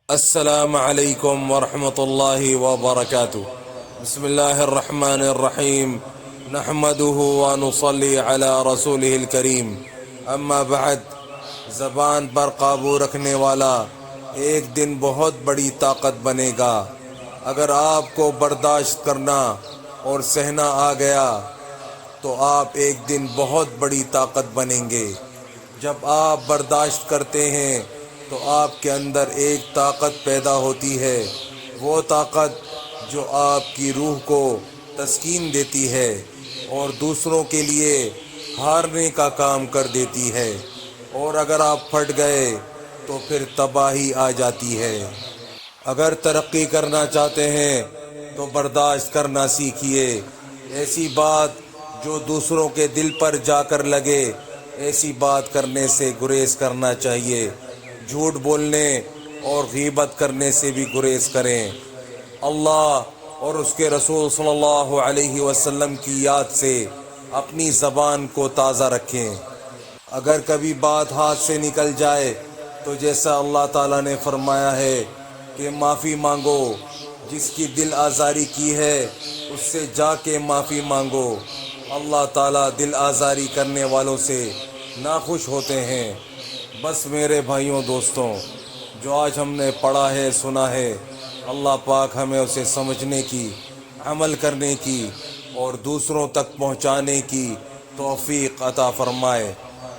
السلام علیکم ورحمۃ اللہ وبرکاتہ۔ بسم اللہ الرحمن الرحیم، نحمده ونصلی علی رسولہ الکریم، اما بعد۔ زبان پر قابو رکھنے والا ایک دن بہت بڑی طاقت بنے گا۔ اگر آپ کو برداشت کرنا اور سہنا آ گیا تو آپ ایک دن بہت بڑی طاقت بنیں گے۔ جب آپ برداشت کرتے ہیں تو آپ کے اندر ایک طاقت پیدا ہوتی ہے، وہ طاقت جو آپ کی روح کو تسکین دیتی ہے اور دوسروں کے لیے ہارنے کا کام کر دیتی ہے، اور اگر آپ پھٹ گئے تو پھر تباہی آ جاتی ہے۔ اگر ترقی کرنا چاہتے ہیں تو برداشت کرنا سیکھیے۔ ایسی بات جو دوسروں کے دل پر جا کر لگے، ایسی بات کرنے سے گریز کرنا چاہیے۔ جھوٹ بولنے اور غیبت کرنے سے بھی گریز کریں۔ اللہ اور اس کے رسول صلی اللہ علیہ وسلم کی یاد سے اپنی زبان کو تازہ رکھیں۔ اگر کبھی بات ہاتھ سے نکل جائے تو جیسا اللہ تعالیٰ نے فرمایا ہے کہ معافی مانگو، جس کی دل آزاری کی ہے اس سے جا کے معافی مانگو۔ اللہ تعالیٰ دل آزاری کرنے والوں سے ناخوش ہوتے ہیں۔ بس میرے بھائیوں دوستوں، جو آج ہم نے پڑھا ہے سنا ہے، اللہ پاک ہمیں اسے سمجھنے کی، عمل کرنے کی اور دوسروں تک پہنچانے کی توفیق عطا فرمائے،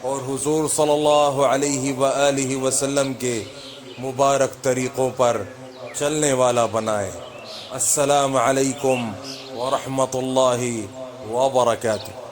اور حضور صلی اللہ علیہ وآلہ وسلم کے مبارک طریقوں پر چلنے والا بنائے۔ السلام علیکم ورحمۃ اللہ وبرکاتہ۔